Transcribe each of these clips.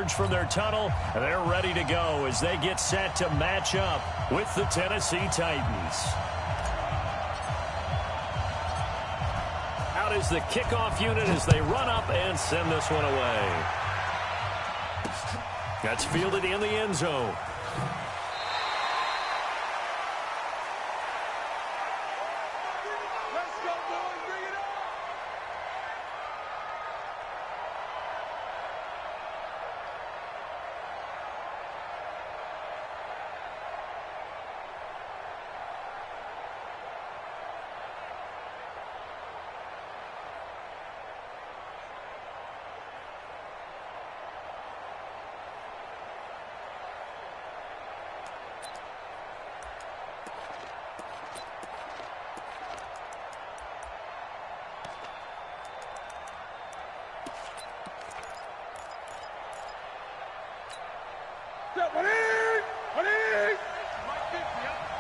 emerge from their tunnel, and they're ready to go as they get set to match up with the Tennessee Titans. Out is the kickoff unit as they run up and send this one away. That's fielded in the end zone.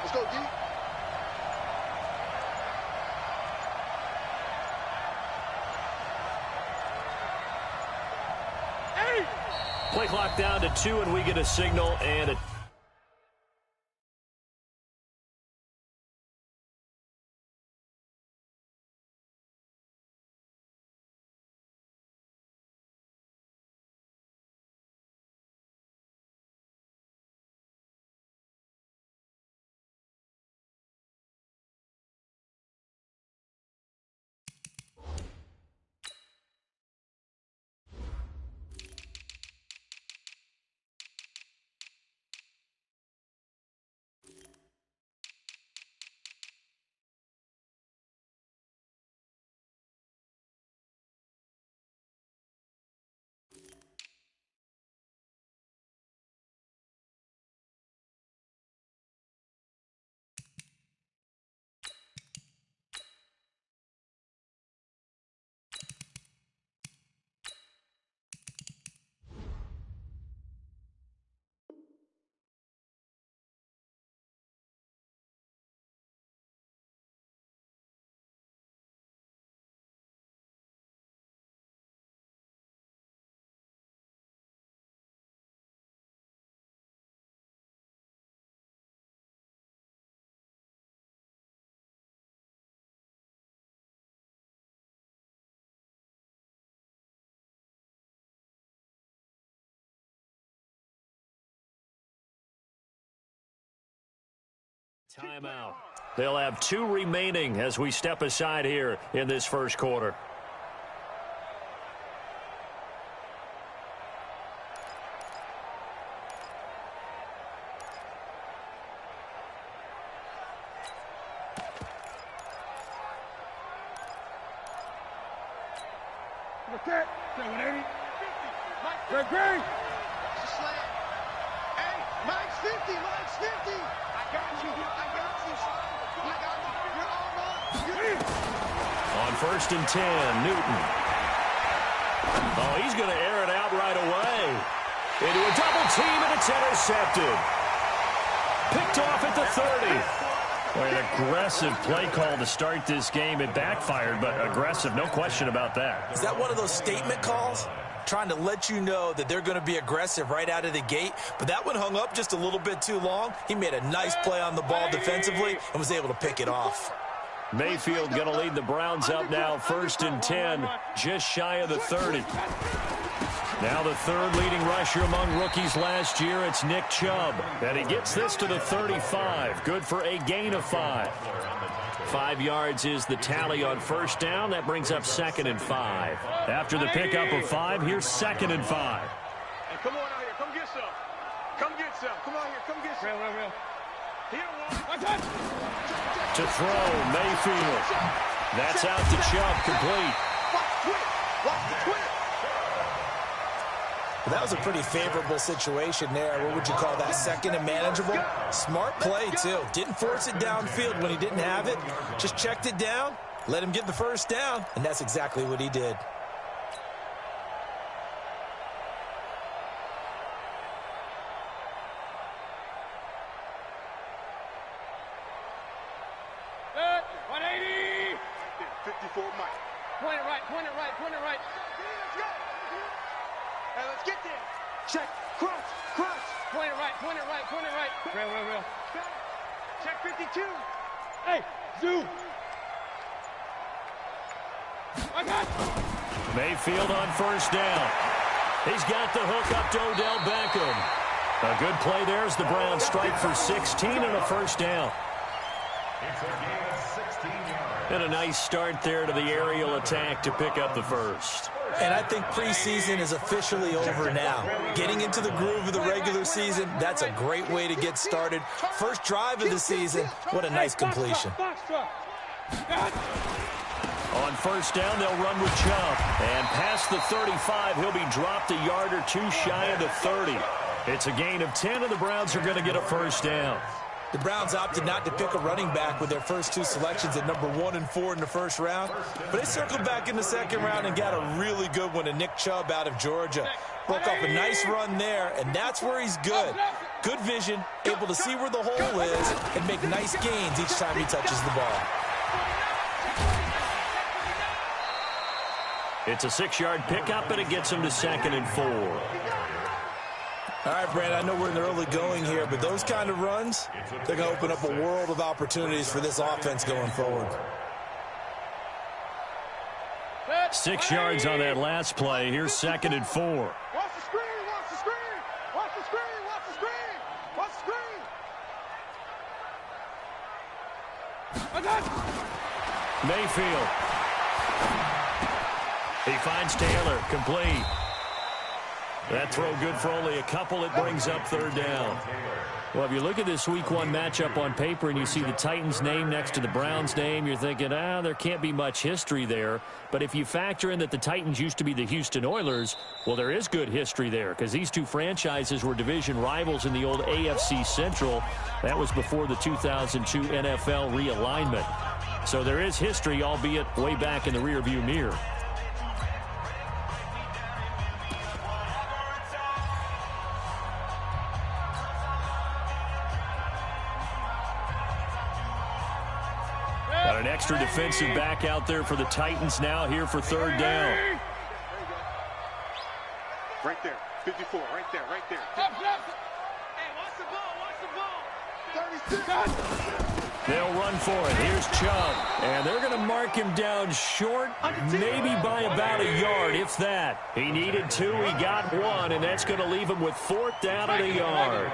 Let's go, D. Play clock down to 2, and we get a signal and a timeout. They'll have 2 remaining as we step aside here in this first quarter. Okay. 180. Greg. Hey, Mike's 50. Mike's 50. I got you. You're all right. On 1st and 10, Newton. Oh, he's going to air it out right away. Into a double team, and it's intercepted. Picked off at the 30. Boy, an aggressive play call to start this game. It backfired, but aggressive, no question about that. Is that one of those statement calls? Trying to let you know that they're going to be aggressive right out of the gate, but that one hung up just a little bit too long. He made a nice play on the ball defensively and was able to pick it off. Mayfield going to lead the Browns up now, 1st and 10, just shy of the 30. Now the 3rd leading rusher among rookies last year, it's Nick Chubb. And he gets this to the 35, good for a gain of 5. 5 yards is the tally on 1st down. That brings up 2nd and 5. After the pickup of 5, here's 2nd and 5. Hey, come on out here. Come get some. Come get some. Come out here. Come get some. Real. To throw, Mayfield. That's out to Chubb, complete. Watch the twit. That was a pretty favorable situation there. What would you call that? 2nd and manageable? Smart play, too. Didn't force it downfield when he didn't have it. Just checked it down, let him get the 1st down, and that's exactly what he did. Good. 180. 54 Mike. Point it right. Let's go. Hey, let's get there. Check. Crunch. Crunch. Point it right. Point it right. Point it right. Real. Check 52. Hey, zoom. I got Mayfield on first down. He's got the hook up to Odell Beckham. A good play there as the Browns strike for 16 and a first down. And a nice start there to the aerial attack to pick up the first. And I think preseason is officially over now. Getting into the groove of the regular season, that's a great way to get started. First drive of the season, what a nice completion. On first down, they'll run with Chubb. And past the 35, he'll be dropped a yard or two shy of the 30. It's a gain of 10, and the Browns are going to get a first down. The Browns opted not to pick a running back with their first two selections at number 1 and 4 in the first round. But they circled back in the second round and got a really good one to Nick Chubb out of Georgia. Broke off a nice run there, and that's where he's good. Good vision, able to see where the hole is, and make nice gains each time he touches the ball. It's a 6-yard pickup, and it gets him to 2nd and 4. All right, Brad, I know we're in the early going here, but those kind of runs, they're going to open up a world of opportunities for this offense going forward. 6 yards on that last play. Here's 2nd and 4. Watch the screen. Watch the screen. Watch the screen. Watch the screen. Watch the screen. Mayfield. He finds Taylor, complete. That throw good for only a couple. It brings up 3rd down. Well, if you look at this Week 1 matchup on paper and you see the Titans' name next to the Browns' name, you're thinking, there can't be much history there. But if you factor in that the Titans used to be the Houston Oilers, well, there is good history there because these two franchises were division rivals in the old AFC Central. That was before the 2002 NFL realignment. So there is history, albeit way back in the rearview mirror. Got an extra defensive back out there for the Titans now here for 3rd down. Right there. 54. Right there. Right there. Hey, watch the ball. 36. They'll run for it. Here's Chubb. And they're going to mark him down short, maybe by about a yard, if that. He needed 2. He got 1, and that's going to leave him with 4th down and a yard.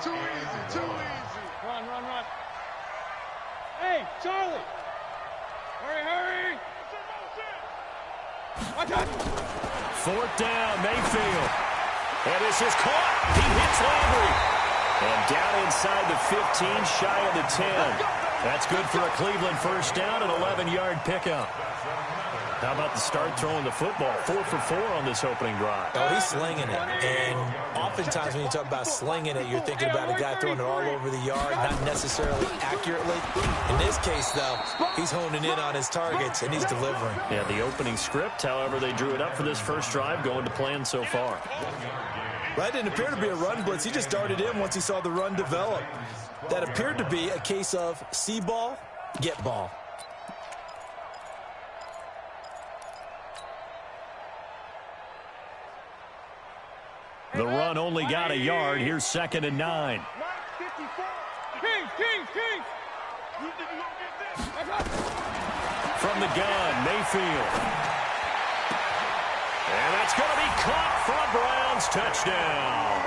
Too easy. Too easy. Run. Hey, Charlie. Hurry. 4th down, Mayfield. And this is caught. He hits Landry. And down inside the 15, shy of the 10. That's good for a Cleveland first down, an 11-yard pickup. How about the start throwing the football? 4 for 4 on this opening drive. Oh, he's slinging it. And oftentimes when you talk about slinging it, you're thinking about a guy throwing it all over the yard, not necessarily accurately. In this case, though, he's honing in on his targets, and he's delivering. Yeah, the opening script, however, they drew it up for this first drive, going to plan so far. That didn't appear to be a run blitz. He just darted in once he saw the run develop. That appeared to be a case of see ball, get ball. The run only got a yard. Here's 2nd and 9. King. From the gun, Mayfield. And that's going to be caught for a Browns touchdown.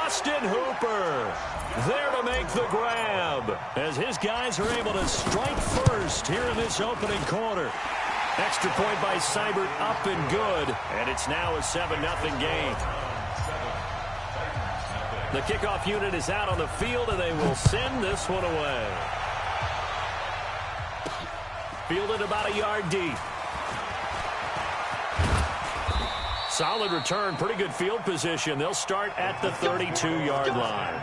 Austin Hooper there to make the grab as his guys are able to strike first here in this opening quarter. Extra point by Seibert, up and good, and it's now a 7-0 game. The kickoff unit is out on the field, and they will send this one away. Fielded about a yard deep. Solid return, pretty good field position. They'll start at the 32-yard line.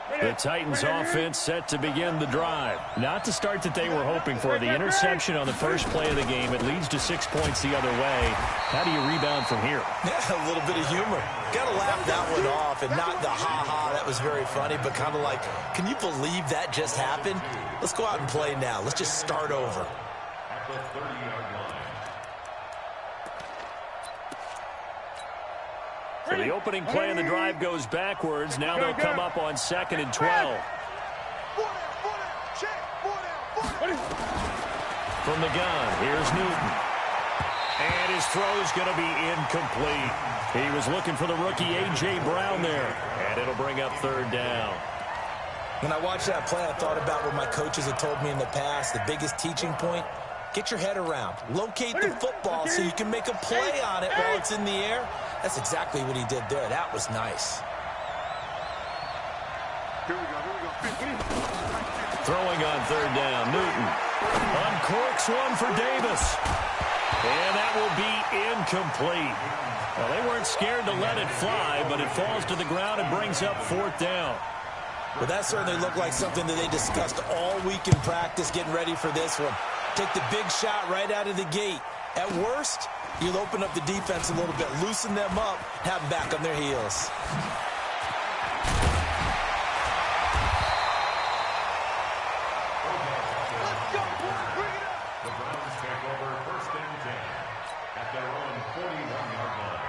The Titans offense set to begin the drive. Not the start that they were hoping for. The interception on the first play of the game. It leads to 6 points the other way. How do you rebound from here? Yeah, a little bit of humor. Got to laugh that one off, and not the ha-ha, that was very funny, but kind of like, can you believe that just happened? Let's go out and play now. Let's just start over. At the 30-yard line. So the opening play of the drive goes backwards. Now they'll come up on 2nd and 12. From the gun, here's Newton. And his throw's going to be incomplete. He was looking for the rookie A.J. Brown there. And it'll bring up 3rd down. When I watched that play, I thought about what my coaches had told me in the past. The biggest teaching point, get your head around. Locate the football so you can make a play on it while it's in the air. That's exactly what he did there. That was nice. Throwing on 3rd down, Newton. Uncorks one for Davis. And that will be incomplete. Well, they weren't scared to let it fly, but it falls to the ground and brings up 4th down. Well, that certainly looked like something that they discussed all week in practice getting ready for this one. Take the big shot right out of the gate. At worst, you'll open up the defense a little bit, loosen them up, have them back on their heels. The Browns take over 1st and 10 at their own 41-yard line.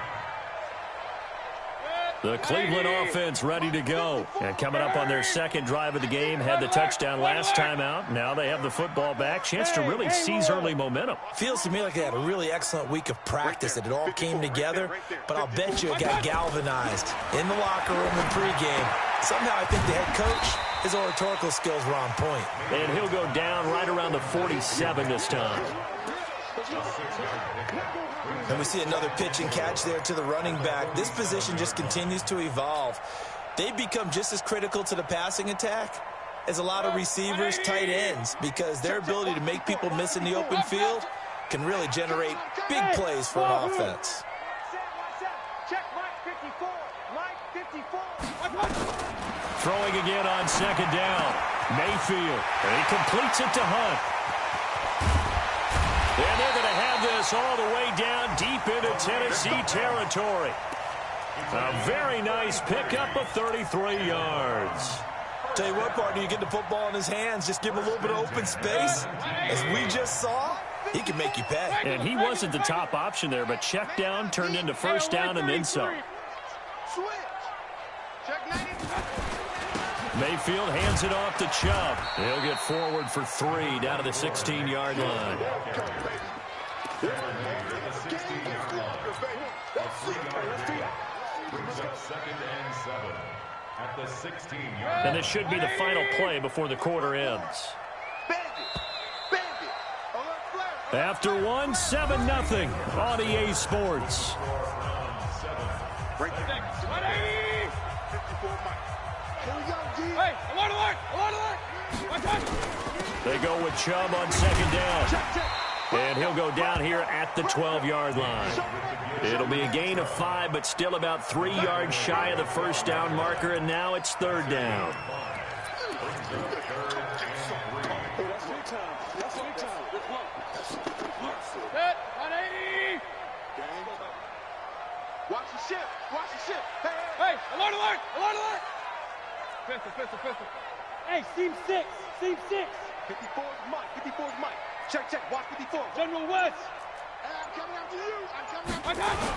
The Cleveland offense ready to go. And coming up on their 2nd drive of the game, had the touchdown last time out. Now they have the football back. Chance to really seize early momentum. Feels to me like they had a really excellent week of practice, that it all came together. But I'll bet you it got galvanized in the locker room and pregame. Somehow I think the head coach, his oratorical skills were on point. And he'll go down right around the 47 this time. And we see another pitch and catch there to the running back. This position just continues to evolve. They become just as critical to the passing attack as a lot of receivers, tight ends, because their ability to make people miss in the open field can really generate big plays for an offense. Check Mike 54. Mike 54. Throwing again on 2nd down. Mayfield. And he completes it to Hunt. And they're going to have this all the way down deep into Tennessee territory. A very nice pickup of 33 yards. Tell you what, partner, you get the football in his hands, just give him a little bit of open space. As we just saw, he can make you pay. And he wasn't the top option there, but check down turned into 1st down and then some. Switch. Check 90. Mayfield hands it off to Chubb. He'll get forward for 3 down to the 16-yard line. Brings up 2nd and 7 at the 16-yard. And this should be the final play before the quarter ends. After one, 7-0 on EA Sports. Hey, alert, alert, alert, alert. They go with Chubb on 2nd down. And he'll go down here at the 12-yard line. It'll be a gain of 5, but still about 3 yards shy of the 1st down marker, and now it's 3rd down. Set, 180. Watch the ship. Watch the ship. Hey, alert, alert, alert, alert. Pistol. Hey, seam 6, seam 6. 54 is Mike. 54 is Mike. Check. Watch 54. General West. I'm coming after you. I got you.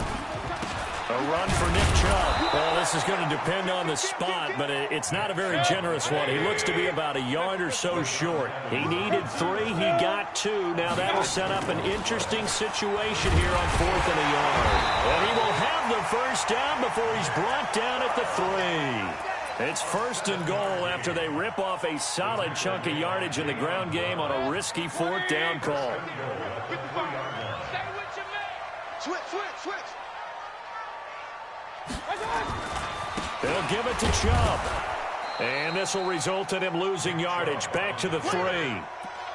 A run for Nick Chubb. Well, this is going to depend on the spot, but it's not a very generous one. He looks to be about a yard or so short. He needed 3. He got 2. Now that'll set up an interesting situation here on 4th and a yard. And he will have the 1st down before he's brought down at the 3. It's 1st and goal after they rip off a solid chunk of yardage in the ground game on a risky 4th down call. Switch. They'll give it to Chubb. And this will result in him losing yardage back to the 3.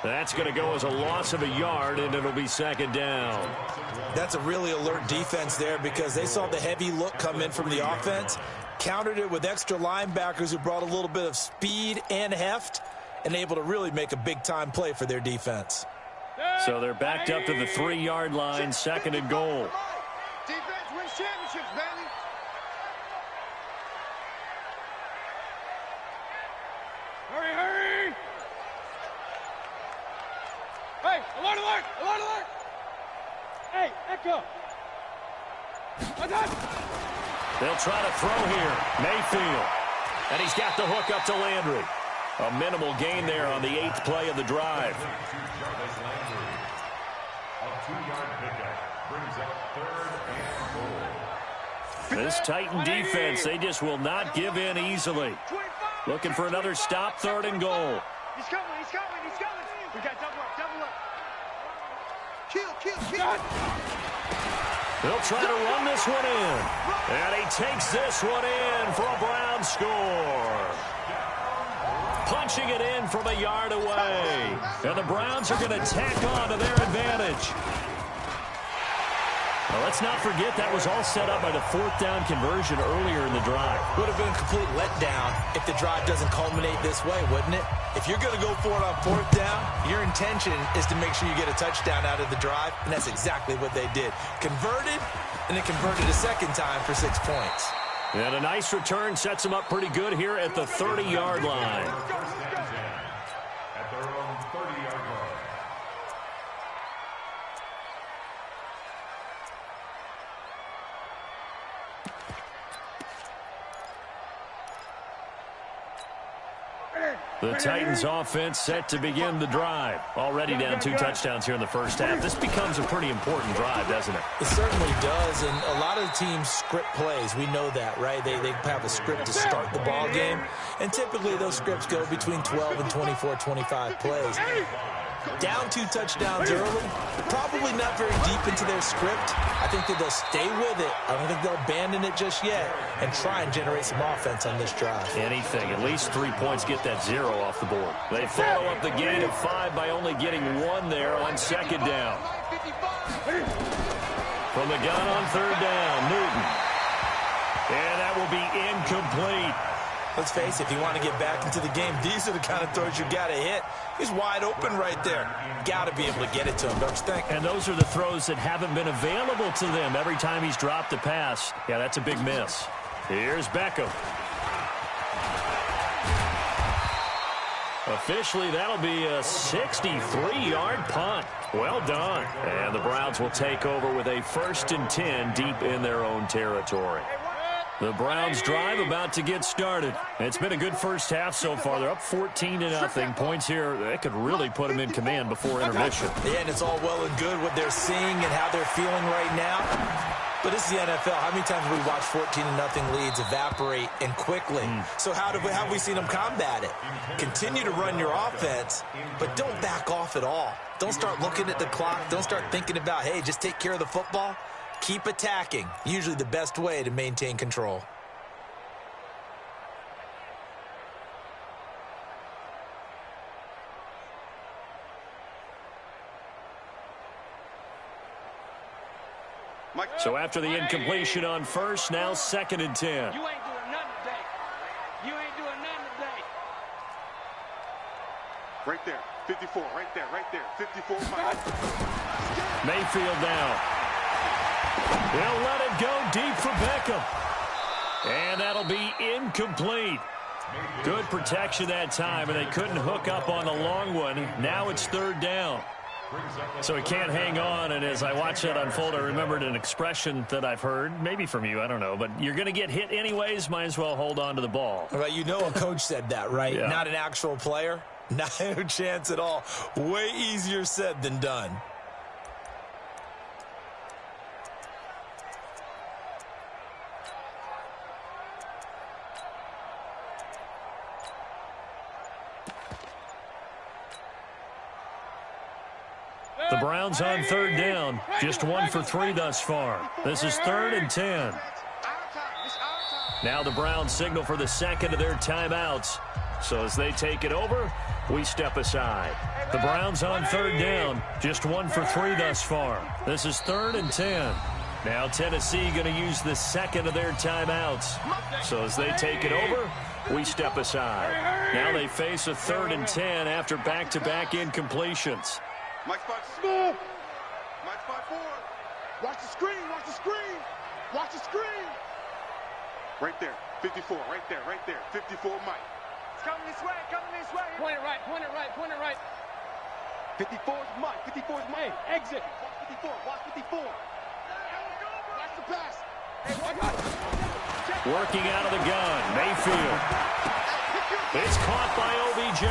That's going to go as a loss of a yard, and it'll be 2nd down. That's a really alert defense there because they saw the heavy look come in from the offense. countered it with extra linebackers who brought a little bit of speed and heft and able to really make a big-time play for their defense. So they're backed up to the 3-yard line, 2nd and goal. Defense wins championships, baby. Hurry, hurry! Hey, alert, alert, alert, alert! Hey, Echo! They'll try to throw here. Mayfield. And he's got the hook up to Landry. A minimal gain there on the 8th play of the drive. A 2-yard pickup brings up 3rd and goal. This Titan defense, they just will not give in easily. Looking for another stop, 3rd and goal. He's coming, he's coming, he's coming. We got double up, double up. Kill, kill, kill. They'll try to run this one in. And he takes this one in for a Brown score. Punching it in from a yard away. And the Browns are going to tack on to their advantage. Now, let's not forget that was all set up by the 4th down conversion earlier in the drive. Would have been a complete letdown if the drive doesn't culminate this way, wouldn't it? If you're going to go for it on 4th down, your intention is to make sure you get a touchdown out of the drive, and that's exactly what they did. Converted, and then converted a second time for 6 points. And a nice return sets them up pretty good here at the 30-yard line. First and 10 at their own 30-yard line. The Titans offense set to begin the drive. Already down 2 touchdowns here in the first half. This becomes a pretty important drive, doesn't it? It certainly does, and a lot of the teams script plays. We know that, right? They have a script to start the ball game, and typically those scripts go between 12 and 24, 25 plays. Down 2 touchdowns early, probably not very deep into their script. I think that they'll stay with it. I don't think they'll abandon it just yet and try and generate some offense on this drive. Anything, at least 3 points, get that 0 off the board. They follow up the gain of 5 by only getting 1 there on 2nd down. From the gun on 3rd down, Newton. And that will be incomplete. Let's face it, if you want to get back into the game, these are the kind of throws you got to hit. He's wide open right there. Got to be able to get it to him, don't you think? And those are the throws that haven't been available to them every time he's dropped a pass. Yeah, that's a big miss. Here's Beckham. Officially, that'll be a 63-yard punt. Well done. And the Browns will take over with a 1st and 10 deep in their own territory. The Browns drive about to get started. It's been a good first half so far. They're up 14-0. Points here, that could really put them in command before intermission. Yeah, and it's all well and good what they're seeing and how they're feeling right now. But this is the NFL. How many times have we watched 14-0 leads evaporate and quickly? So how have we seen them combat it? Continue to run your offense, but don't back off at all. Don't start looking at the clock. Don't start thinking about, hey, just take care of the football. Keep attacking. Usually the best way to maintain control. So after the incompletion on 1st, now 2nd and 10. You ain't doing nothing today. You ain't doing nothing today. Right there, 54, right there, right there, 54. Mayfield now. They'll let it go deep for Beckham. And that'll be incomplete. Good protection that time, and they couldn't hook up on the long one. Now it's 3rd down. So he can't hang on, and as I watch that unfold, I remembered an expression that I've heard, maybe from you, I don't know, but you're going to get hit anyways, might as well hold on to the ball. Well, you know a coach said that, right? Yeah. Not an actual player. Not a chance at all. Way easier said than done. The Browns on 3rd down, just 1 for 3 thus far. This is 3rd and 10. Now the Browns signal for the 2nd of their timeouts. So as they take it over, we step aside. The Browns on 3rd down, just 1 for 3 thus far. This is 3rd and 10. Now Tennessee going to use the second of their timeouts. So as they take it over, we step aside. Now they face a 3rd and 10 after back-to-back incompletions. Mike spot smooth. Mike spot 4. Watch the screen. Watch the screen. Watch the screen. Right there. 54. Right there. Right there. 54 Mike. It's coming this way. Coming this way. Point it right. Point it right. Point it right. 54 is Mike. 54 is Mike. Hey, exit. Watch 54. Watch 54. Watch the pass. Hey, watch out. Working out of the gun, Mayfield. It's caught by OBJ.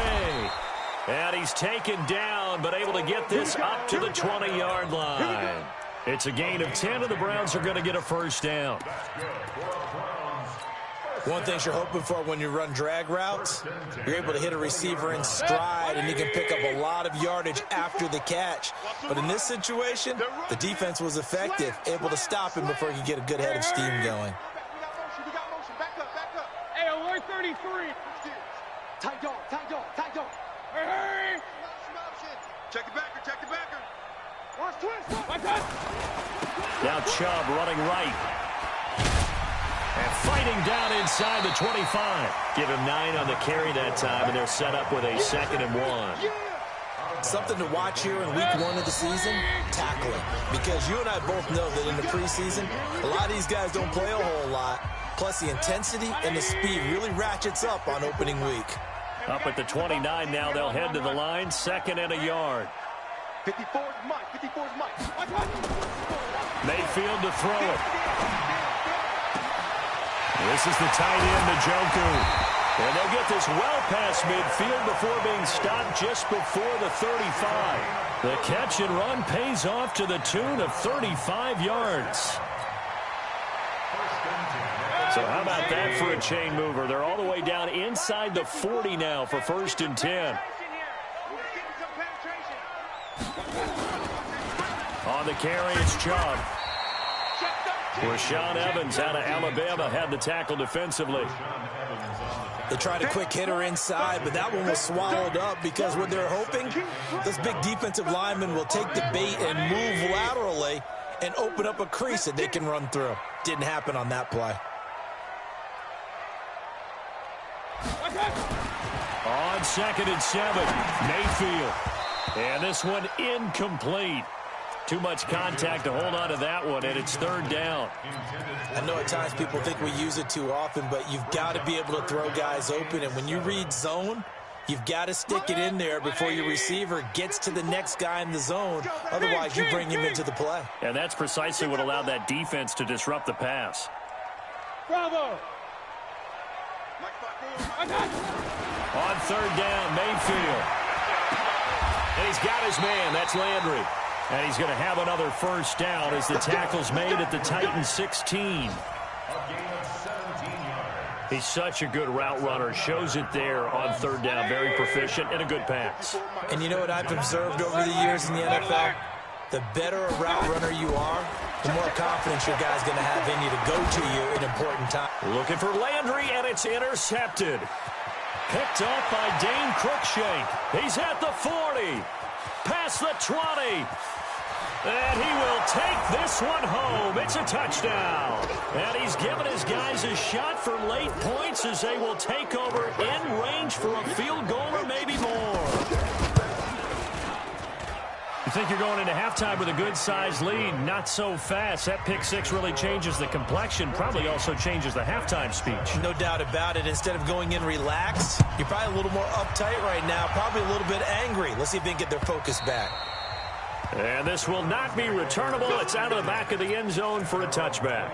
And he's taken down, but able to get this up to the 20-yard line. It's a gain of 10, and the Browns are going to get a first down. One thing you're hoping for when you run drag routes, you're able to hit a receiver in stride, and he can pick up a lot of yardage after the catch. But in this situation, the defense was effective, able to stop him before he could get a good head of steam going. We got motion. Back up. Back up. Hey, alert 33. Tight dog. Tight dog. Tight dog. Hey. Check the backer. Check the backer. Watch twist. Watch out. Now Chubb running right. And fighting down inside the 25. Give him 9 on the carry that time, and they're set up with a 2nd and 1. Something to watch here in week 1 of the season, tackling. Because you and I both know that in the preseason, a lot of these guys don't play a whole lot. Plus the intensity and the speed really ratchets up on opening week. Up at the 29 now, they'll head to the line, 2nd and a yard. 54 is Mike. 54 is Mike. Mayfield to throw it. This is the tight end, Njoku. And they'll get this well past midfield before being stopped just before the 35. The catch and run pays off to the tune of 35 yards. So how about that for a chain mover? They're all the way down inside the 40 now for 1st and 10. On the carry, it's Chubb. Rashaan Evans out of Alabama had the tackle defensively. They tried a quick hitter inside, but that one was swallowed up because what they're hoping, this big defensive lineman will take the bait and move laterally and open up a crease that they can run through. Didn't happen on that play. On 2nd and 7, Mayfield. And this one incomplete. Too much contact to hold on to that one, and it's 3rd down. I know at times people think we use it too often, but you've got to be able to throw guys open. And when you read zone, you've got to stick it in there before your receiver gets to the next guy in the zone. Otherwise, you bring him into the play. And that's precisely what allowed that defense to disrupt the pass. Bravo. On 3rd down, Mayfield. And he's got his man. That's Landry. And he's going to have another first down as the tackle's made at the Titans 16. He's such a good route runner. Shows it there on 3rd down. Very proficient and a good pass. And you know what I've observed over the years in the NFL? The better a route runner you are, the more confidence your guy's going to have in you to go to you in important time. Looking for Landry, and it's intercepted. Picked off by Dane Cruikshank. He's at the 40. Past the 20. And he will take this one home. It's a touchdown. And he's given his guys a shot for late points as they will take over in range for a field goal or maybe more. You think you're going into halftime with a good-sized lead? Not so fast. That pick six really changes the complexion, probably also changes the halftime speech. No doubt about it. Instead of going in relaxed, you're probably a little more uptight right now, probably a little bit angry. Let's see if they can get their focus back. And this will not be returnable. It's out of the back of the end zone for a touchback.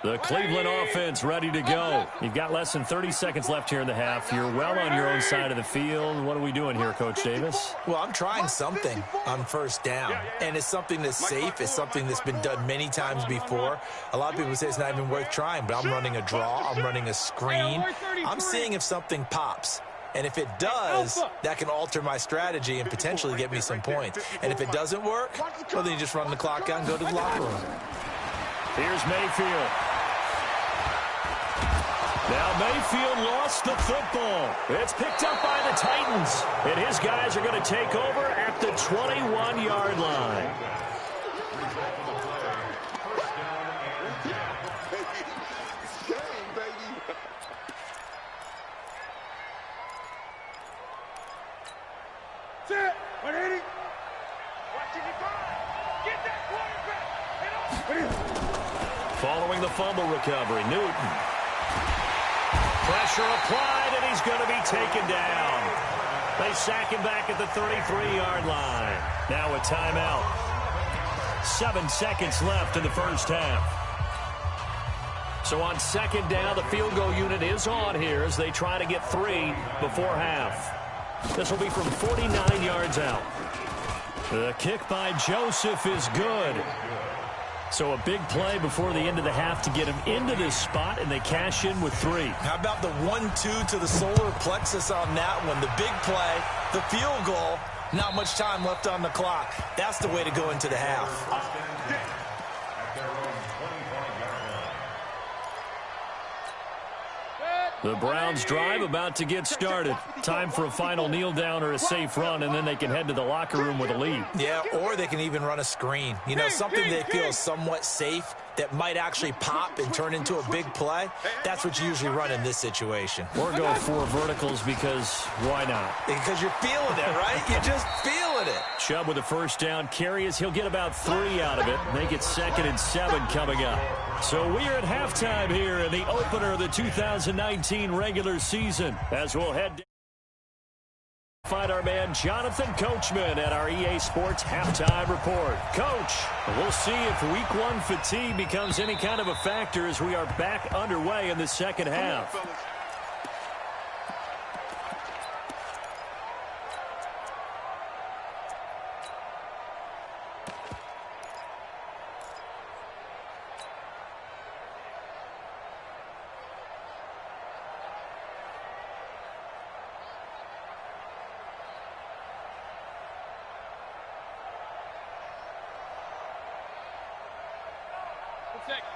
The Cleveland offense ready to go. You've got less than 30 seconds left here in the half. You're well on your own side of the field. What are we doing here, Coach Davis? Well, I'm trying something on first down, and it's something that's safe. It's something that's been done many times before. A lot of people say it's not even worth trying, but I'm running a draw. I'm running a screen. I'm seeing if something pops. And if it does, that can alter my strategy and potentially get me some points. And if it doesn't work, well, then you just run the clock out and go to the locker room. Here's Mayfield. Now Mayfield lost the football. It's picked up by the Titans. And his guys are going to take over at the 21-yard line. Sit. 180. Watching it go. Get that quarterback. Following the fumble recovery, Newton. Pressure applied, and he's going to be taken down. They sack him back at the 33-yard line. Now a timeout. 7 seconds left in the first half. So on second down, the field goal unit is on here as they try to get 3 before half. This will be from 49 yards out. The kick by Joseph is good. So a big play before the end of the half to get him into this spot, and they cash in with 3. How about the 1-2 to the solar plexus on that one? The big play, the field goal, not much time left on the clock. That's the way to go into the half. The Browns drive about to get started. Time for a final kneel down or a safe run, and then they can head to the locker room with a lead. Yeah, or they can even run a screen. You know, something they feel is somewhat safe that might actually pop and turn into a big play. That's what you usually run in this situation. Or go 4 verticals because why not? Because you're feeling it, right? You're just feeling it. Chubb with a first down carry as he'll get about 3 out of it. Make it 2nd and 7 coming up. So we're at halftime here in the opener of the 2019 regular season as we'll head to find our man Jonathan Coachman at our EA Sports Halftime Report. Coach, we'll see if week 1 fatigue becomes any kind of a factor as we are back underway in the second half.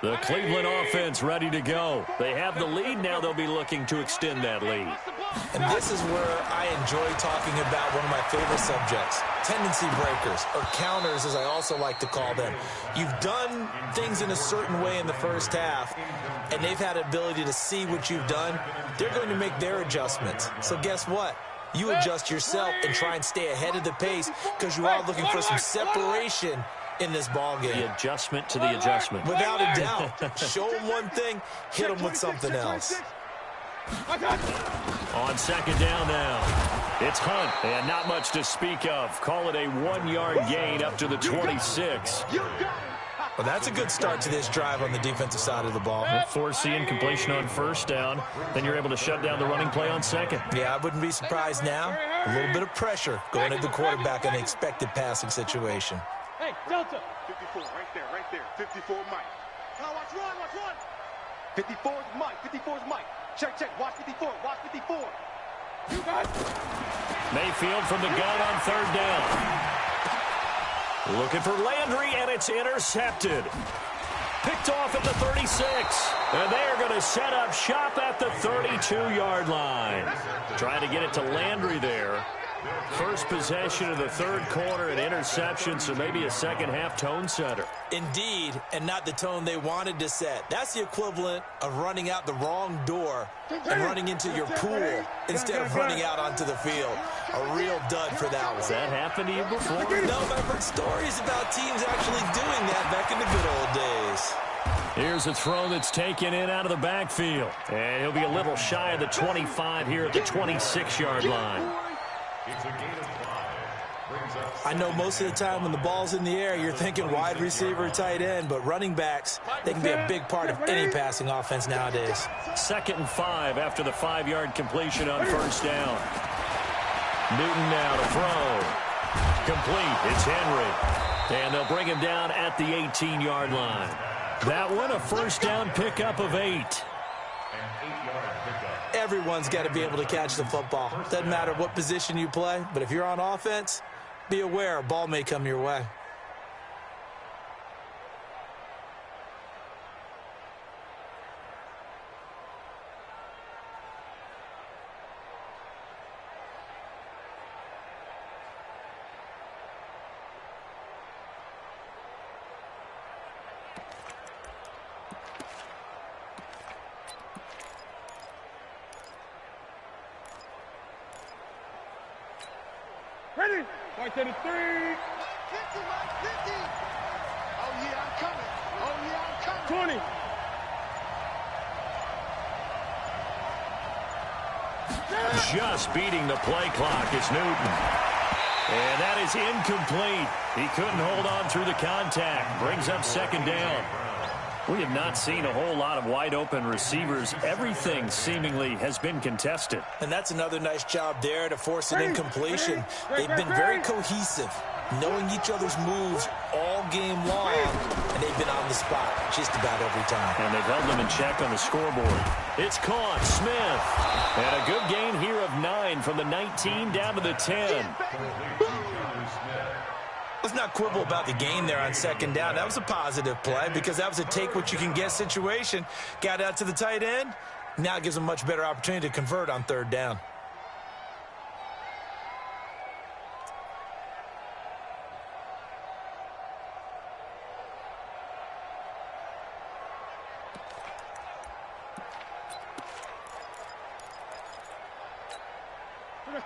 The Cleveland offense ready to go. They have the lead. Now they'll be looking to extend that lead. And this is where I enjoy talking about one of my favorite subjects, tendency breakers, or counters as I also like to call them. You've done things in a certain way in the first half, and they've had the ability to see what you've done. They're going to make their adjustments. So guess what? You adjust yourself and try and stay ahead of the pace because you are looking for some separation in this ball game. The adjustment to the adjustment. Without a doubt. Show them one thing, hit them with something else. On second down now, it's Hunt, and not much to speak of. Call it a 1-yard gain up to the 26. Well, that's a good start to this drive on the defensive side of the ball. Force the incompletion on first down. Then you're able to shut down the running play on second. Yeah, I wouldn't be surprised now. A little bit of pressure going at the quarterback in the expected passing situation. Hey, Delta. 54, right there. 54 Mike. Now watch one. 54 is Mike. 54 is Mike. Check. Watch 54. Watch 54. You got it. Mayfield from the gun on third down. Looking for Landry, and it's intercepted. Picked off at the 36. And they are going to set up shop at the 32-yard line. Trying to get it to Landry there. First possession of the third quarter, an interception, so maybe a second-half tone setter. Indeed, and not the tone they wanted to set. That's the equivalent of running out the wrong door and running into your pool instead of running out onto the field. A real dud for that one. Has that happened to you before? No, but I've heard stories about teams actually doing that back in the good old days. Here's a throw that's taken in out of the backfield. And he'll be a little shy of the 25 here at the 26-yard line. I know most of the time when the ball's in the air, you're thinking wide receiver, tight end, but running backs, they can be a big part of any passing offense nowadays. 2nd and 5 after the 5-yard completion on first down. Newton now to throw. Complete. It's Henry. And they'll bring him down at the 18-yard line. That one, a first down pickup of 8. Everyone's got to be able to catch the football. Doesn't matter what position you play, but if you're on offense, be aware a ball may come your way. Ready? Right to the 3. 50, Mike, 50. Oh, yeah, I'm coming. Oh, yeah, I'm coming. 20. Just beating the play clock is Newton. And that is incomplete. He couldn't hold on through the contact. Brings up second down. We have not seen a whole lot of wide-open receivers. Everything seemingly has been contested. And that's another nice job there to force an incompletion. They've been very cohesive, knowing each other's moves all game long, and they've been on the spot just about every time. And they've held them in check on the scoreboard. It's caught. Smith. And a good gain here of 9 from the 19 down to the 10. Let's not quibble about the gain there on second down. That was a positive play because that was a take-what-you-can-get situation. Got out to the tight end. Now it gives them a much better opportunity to convert on third down.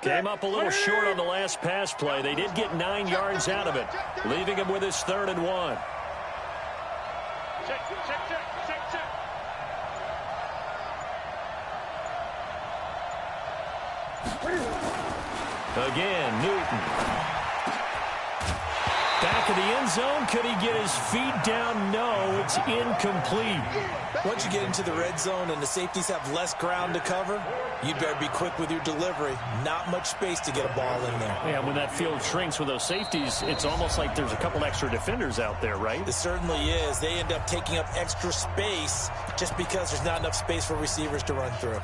Came up a little short on the last pass play. They did get 9 yards out of it, leaving him with his 3rd and 1. Check. Again, Newton. Back of the end zone. Could he get his feet down? No, it's incomplete. Once you get into the red zone and the safeties have less ground to cover, you better be quick with your delivery. Not much space to get a ball in there. Yeah, when that field shrinks with those safeties, it's almost like there's a couple extra defenders out there, right? It certainly is. They end up taking up extra space just because there's not enough space for receivers to run through.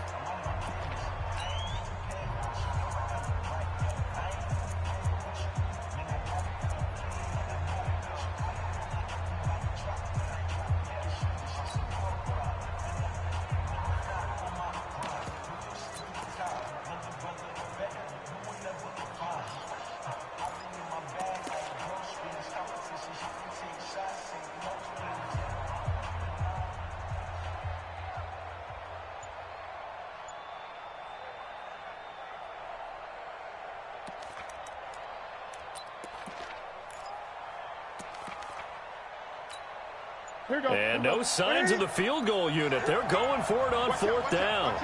And no signs of the field goal unit. They're going for it on 4th down.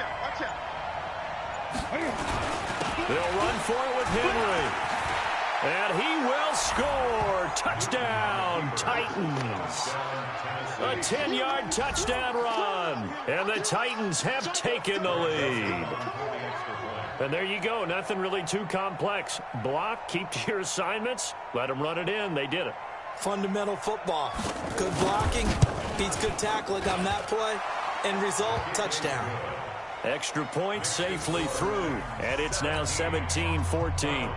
They'll run for it with Henry. And he will score. Touchdown, Titans. A 10-yard touchdown run. And the Titans have taken the lead. And there you go. Nothing really too complex. Block, keep to your assignments. Let them run it in. They did it. Fundamental football. Good blocking beats good tackling on that play. End result, touchdown. Extra point safely through. And it's now 17-14.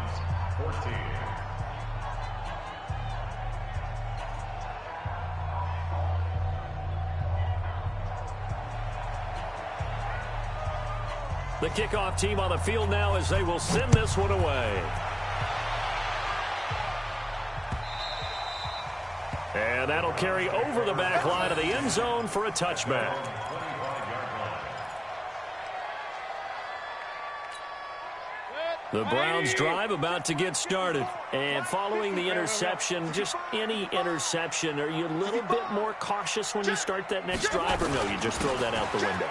The kickoff team on the field now as they will send this one away. And that'll carry over the back line of the end zone for a touchback. The Browns drive about to get started. And following the interception, just any interception, are you a little bit more cautious when you start that next drive, or no, you just throw that out the window?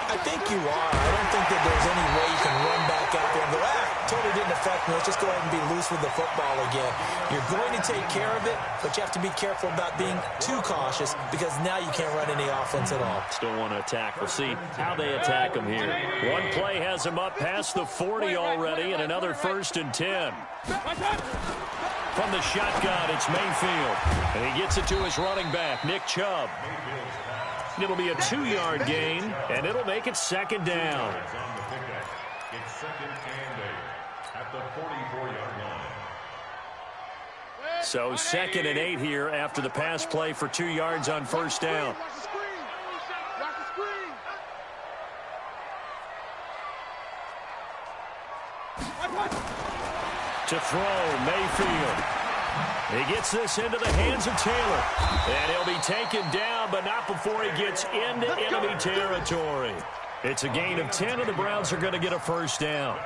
I think you are. I don't think that there's any way you can run back out there and go, totally didn't affect me. Let's just go ahead and be loose with the football again. You're going to take care of it, but you have to be careful about being too cautious because now you can't run any offense at all. Still want to attack. We'll see how they attack him here. One play has him up past the 40 already, and another 1st and 10. From the shotgun, it's Mayfield. And he gets it to his running back, Nick Chubb. It'll be a 2-yard gain, and it'll make it 2nd down. It's 2nd and 8 at the 44-yard line. So 2nd and 8 here after the pass play for 2 yards on 1st down. Watch the screen. Watch the screen. To throw, Mayfield. He gets this into the hands of Taylor. And he'll be taken down, but not before he gets into enemy territory. It's a gain of 10, and the Browns are going to get a 1st down.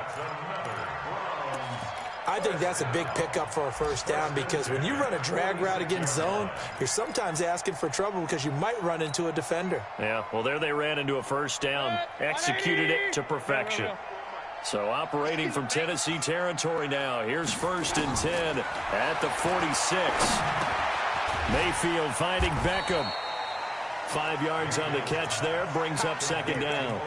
I think that's a big pickup for a first down because when you run a drag route against zone, you're sometimes asking for trouble because you might run into a defender. Yeah, well, there they ran into a first down, executed it to perfection. So operating from Tennessee territory now. Here's 1st and 10 at the 46. Mayfield finding Beckham. 5 yards on the catch there, brings up 2nd down.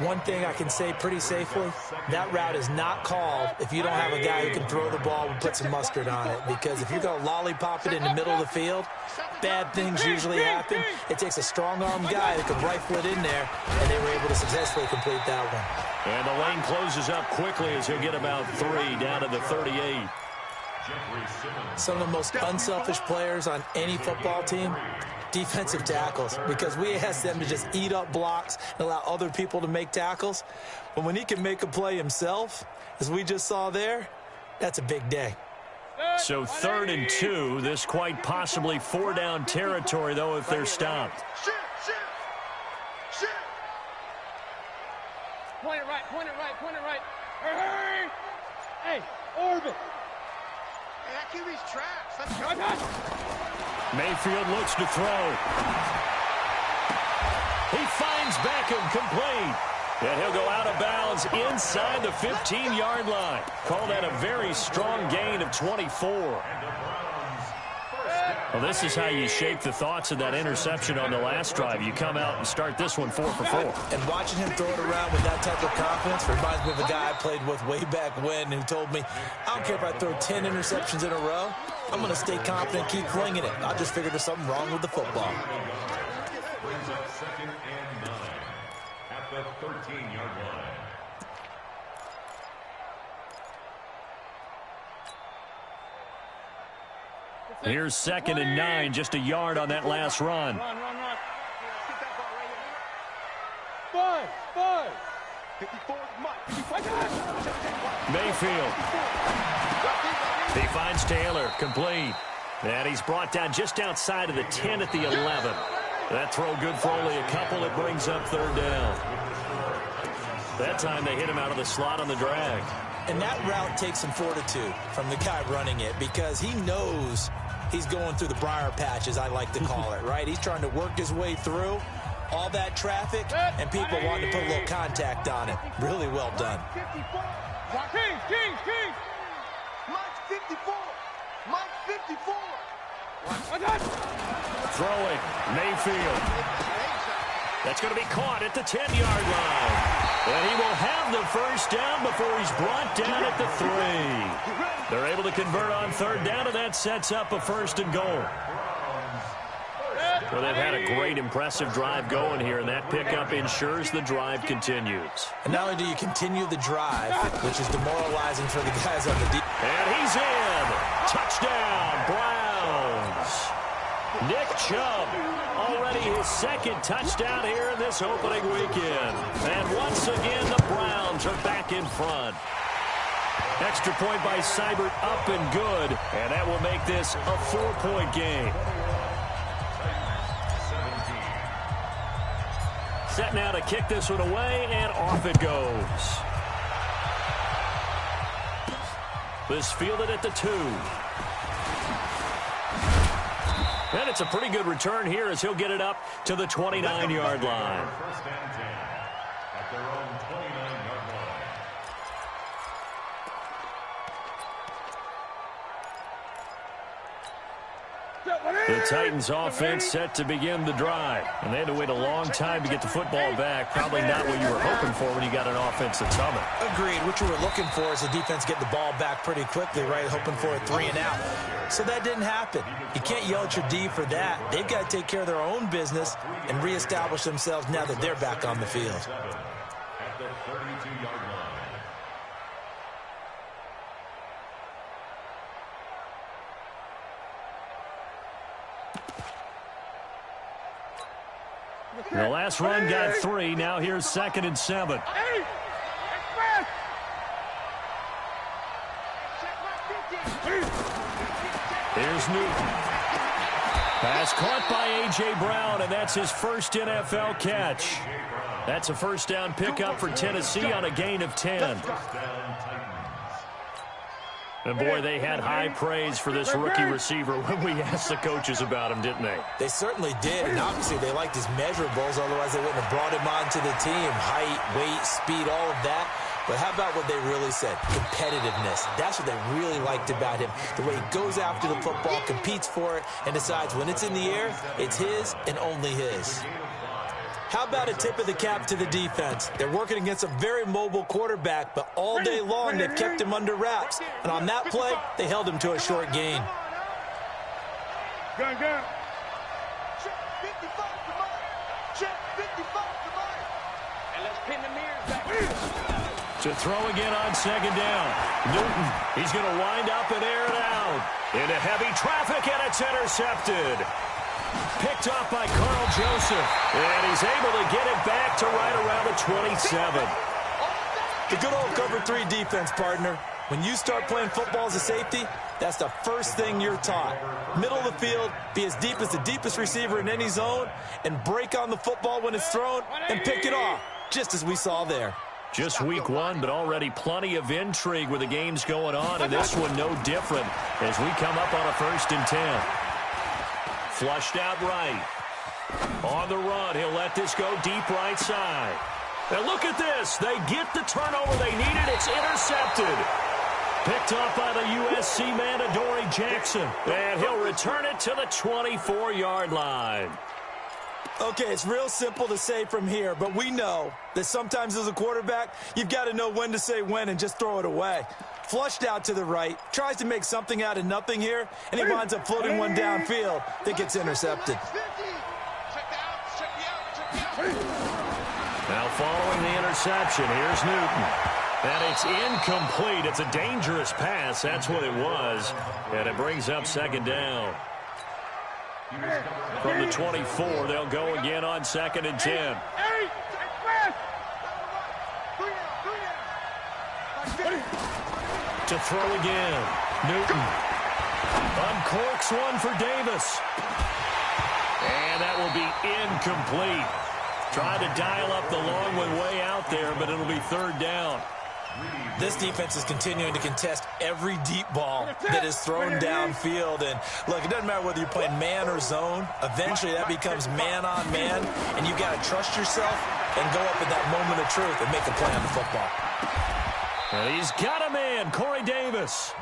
One thing I can say pretty safely, that route is not called if you don't have a guy who can throw the ball and put some mustard on it. Because if you're going to lollipop it in the middle of the field, bad things usually happen. It takes a strong-arm guy that can rifle it in there, and they were able to successfully complete that one. And the lane closes up quickly as he'll get about 3 down to the 38. Some of the most unselfish players on any football team, defensive tackles, because we ask them to just eat up blocks and allow other people to make tackles. But when he can make a play himself, as we just saw there, that's a big day. So 3rd and 2, this quite possibly 4-down territory, though, if they're stopped. Point it right, point it right, point it right. Hurry! Hey, orbit. Hey, that QB's trash. Let's go. Mayfield looks to throw. He finds Beckham complete. And he'll go out of bounds inside the 15-yard line. Call that a very strong gain of 24. Well, this is how you shape the thoughts of that interception on the last drive. You come out and start this one 4 for 4. And watching him throw it around with that type of confidence reminds me of a guy I played with way back when who told me, I don't care if I throw 10 interceptions in a row. I'm going to stay confident, keep flinging it. I just figured there's something wrong with the football. Brings up 2nd and 9 at the 13-yard line. Here's 2nd and 9, just a yard on that last run. Run. Five. 54, Mike. Mayfield. He finds Taylor, complete. And he's brought down just outside of the 10 at the 11. That throw good for only a couple. It brings up 3rd down. That time they hit him out of the slot on the drag. And that route takes some fortitude from the guy running it because he knows he's going through the briar patch, as I like to call it, right? He's trying to work his way through all that traffic and people wanting to put a little contact on it. Really well done. Kings. Mike 54. Mike 54. Throwing, Mayfield. That's going to be caught at the 10-yard line. And he will have the first down before he's brought down at the 3. They're able to convert on 3rd down, and that sets up a 1st and goal. Well, they've had a great, impressive drive going here, and that pickup ensures the drive continues. And not only do you continue the drive, which is demoralizing for the guys on the deep. And he's in. Touchdown, Browns. Nick Chubb, already his 2nd touchdown here in this opening weekend. And once again, the Browns are back in front. Extra point by Seibert, up and good. And that will make this a 4-point game. Set now to kick this one away, and off it goes. This fielded at the 2. And it's a pretty good return here as he'll get it up to the 29-yard line. 1st and 10 at their own 29-yard line. The Titans offense set to begin the drive. And they had to wait a long time to get the football back. Probably not what you were hoping for when you got an offense that's humming. Agreed. What you were looking for is the defense getting the ball back pretty quickly, right? Hoping for a 3 and out. So that didn't happen. You can't yell at your D for that. They've got to take care of their own business and reestablish themselves now that they're back on the field. At the 32-yard line. The last run got 3. Now here's 2nd and 7. Here's Newton. Pass caught by A.J. Brown, and that's his first NFL catch. That's a 1st down pickup for Tennessee on a gain of 10. And, boy, they had high praise for this rookie receiver when we asked the coaches about him, didn't they? They certainly did, and obviously they liked his measurables, otherwise they wouldn't have brought him onto the team. Height, weight, speed, all of that. But how about what they really said? Competitiveness. That's what they really liked about him. The way he goes after the football, competes for it, and decides when it's in the air, it's his and only his. How about a tip of the cap to the defense? They're working against a very mobile quarterback, but all day long they've kept him under wraps. And on that play, they held him to a short gain. Gun. Check 55 to mine. Check 55 to mine. And let's pin the mirrors back. To throw again on second down. Newton, he's going to wind up and air it out. Into heavy traffic, and it's intercepted. Picked off by Carl Joseph. And he's able to get it back to right around the 27. The good old cover 3 defense, partner. When you start playing football as a safety, that's the first thing you're taught. Middle of the field, be as deep as the deepest receiver in any zone, and break on the football when it's thrown, and pick it off, just as we saw there. Just week 1, but already plenty of intrigue with the games going on, and this one no different as we come up on a 1st and 10. Flushed out right. On the run, he'll let this go deep right side. And look at this. They get the turnover they needed. It's intercepted. Picked off by the USC man, Adoree Jackson. And he'll return it to the 24-yard line. Okay, it's real simple to say from here, but we know that sometimes as a quarterback, you've got to know when to say when and just throw it away. Flushed out to the right, tries to make something out of nothing here, and he winds up floating one downfield that gets intercepted. Now following the interception, here's Newton. And it's incomplete. It's a dangerous pass. That's what it was. And it brings up second down. From the 24, they'll go again on 2nd and 10. To throw again. Newton uncorks one for Davis. And that will be incomplete. Tried to dial up the long one way out there, but it'll be 3rd down. This defense is continuing to contest every deep ball that is thrown downfield. And, look, it doesn't matter whether you're playing man or zone. Eventually, that becomes man-on-man, and you've got to trust yourself and go up in that moment of truth and make a play on the football. And he's got a man, Corey Davis.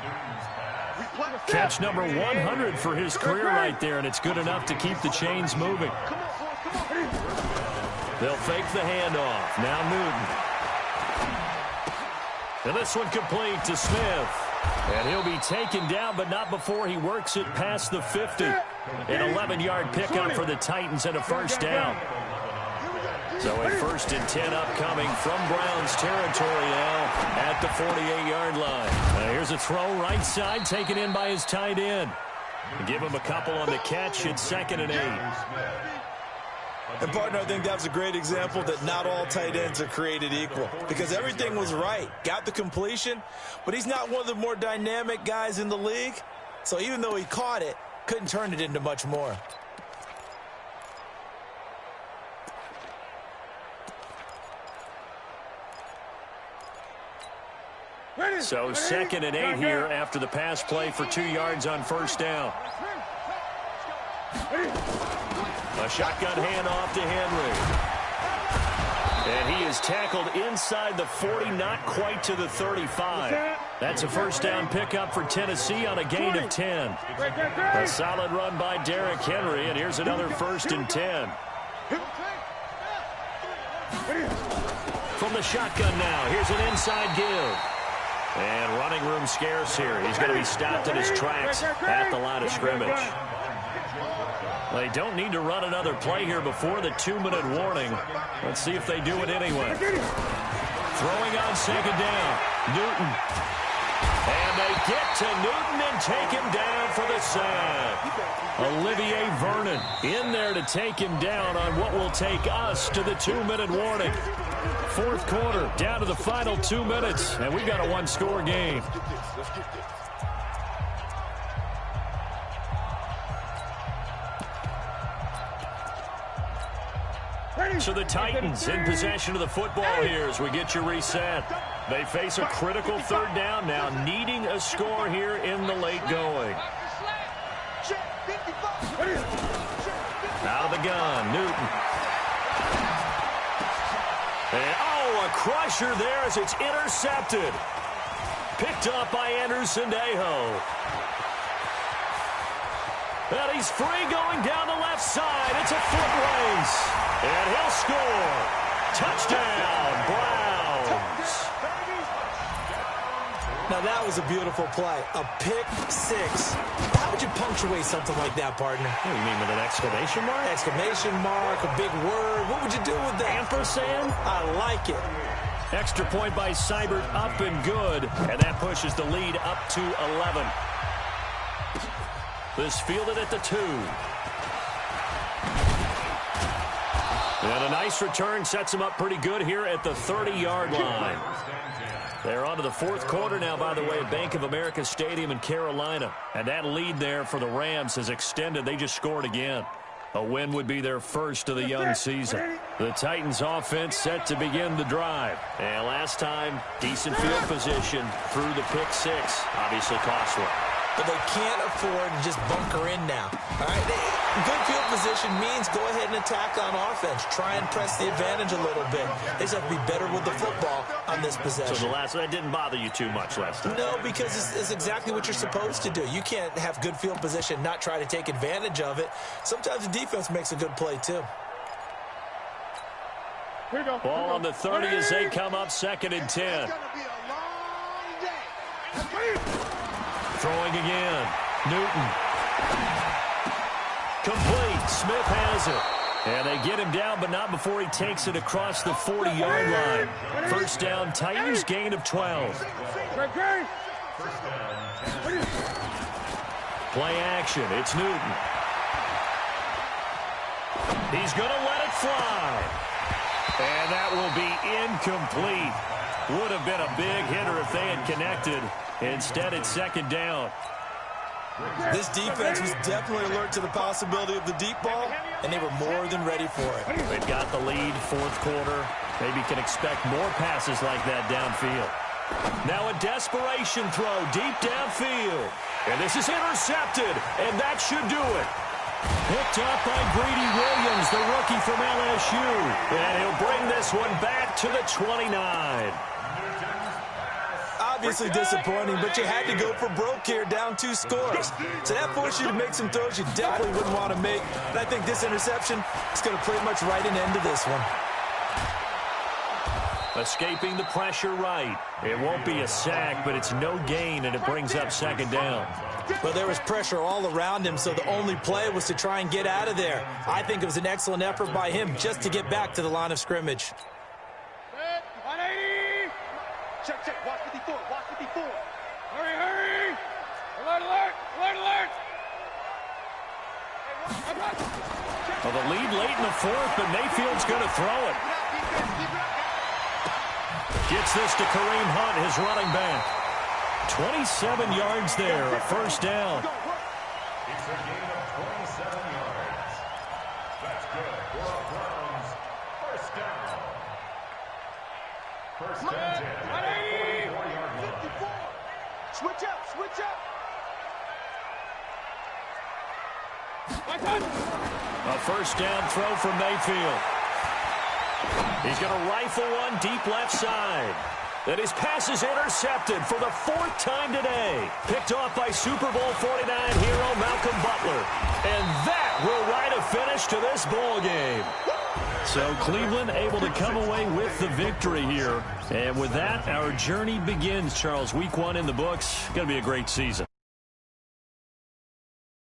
Catch number 100 for his career right there, and it's good enough to keep the chains moving. They'll fake the handoff. Now Newton. And this one complete to Smith. And he'll be taken down, but not before he works it past the 50. An 11-yard pickup for the Titans and a 1st down. So a 1st and 10 upcoming from Browns territory now at the 48-yard line. Here's a throw right side taken in by his tight end. Give him a couple on the catch. It's 2nd and 8. And, partner, I think that was a great example that not all tight ends are created equal, because everything was right. Got the completion, but he's not one of the more dynamic guys in the league. So even though he caught it, couldn't turn it into much more. So 2nd and 8 here after the pass play for 2 yards on 1st down. A shotgun handoff to Henry. And he is tackled inside the 40, not quite to the 35. That's a 1st down pickup for Tennessee on a gain of 10. A solid run by Derrick Henry, and here's another 1st and 10. From the shotgun now, here's an inside give. And running room scarce here. He's going to be stopped in his tracks at the line of scrimmage. They don't need to run another play here before the 2-minute warning. Let's see if they do it anyway. Throwing on 2nd down. Newton. And they get to Newton and take him down for the sack. Olivier Vernon in there to take him down on what will take us to the 2-minute warning. 4th quarter, down to the final 2 minutes, and we've got a 1-score game. So the Titans in possession of the football here as we get you reset. They face a critical third down now, needing a score here in the late going. Out of the gun, Newton. And, oh, a crusher there as it's intercepted. Picked up by Andrew Sendejo. And he's free going down the left side. It's a foot race. And he'll score. Touchdown, Browns. Now, that was a beautiful play. A pick six. How would you punctuate something like that, partner? What do you mean, with an exclamation mark? Exclamation mark, a big word. What would you do with that? Ampersand? I like it. Extra point by Seibert, up and good. And that pushes the lead up to 11. This fielded at the 2. And a nice return sets him up pretty good here at the 30-yard line. They're on to the fourth quarter now, by the way, at Bank of America Stadium in Carolina. And that lead there for the Rams has extended. They just scored again. A win would be their first of the young season. The Titans offense set to begin the drive. And last time, decent field position through the pick six. Obviously costly. But they can't afford to just bunker in now. All right, good field position means go ahead and attack on offense. Try and press the advantage a little bit. They just have to be better with the football on this possession. So that didn't bother you too much last time? No, because it's exactly what you're supposed to do. You can't have good field position, not try to take advantage of it. Sometimes the defense makes a good play, too. Ball on the 30 as they come up 2nd and 10. Throwing again. Newton. Complete. Smith has it. And they get him down, but not before he takes it across the 40-yard line. First down, Titans, gain of 12. Play action. It's Newton. He's going to let it fly. And that will be incomplete. Would have been a big hitter if they had connected. Instead, it's 2nd down. This defense was definitely alert to the possibility of the deep ball, and they were more than ready for it. They've got the lead, fourth quarter. Maybe can expect more passes like that downfield. Now a desperation throw deep downfield. And this is intercepted, and that should do it. Picked up by Greedy Williams, the rookie from LSU. And he'll bring this one back to the 29. Obviously disappointing, but you had to go for broke here, down 2 scores. So that forced you to make some throws you definitely wouldn't want to make. And I think this interception is going to pretty much write an end to this one. Escaping the pressure right. It won't be a sack, but it's no gain, and it brings up 2nd down. Well, there was pressure all around him, so the only play was to try and get out of there. I think it was an excellent effort by him just to get back to the line of scrimmage. Check, check. Watch 54. Watch 54. Hurry, hurry. Alert, alert. Alert, alert. Well, the lead late in the fourth, but Mayfield's going to throw it. Gets this to Kareem Hunt, his running back. 27 yards there, a first down. It's a gain of 27 yards. That's good for a Browns first down. First and 10 at the 44-yard line. 54. Switch up, switch up. A first down throw from Mayfield. He's going to rifle one deep left side. Then his pass is intercepted for the 4th time today. Picked off by Super Bowl 49 hero Malcolm Butler. And that will write a finish to this ball game. So Cleveland able to come away with the victory here. And with that, our journey begins, Charles. Week 1 in the books. Going to be a great season.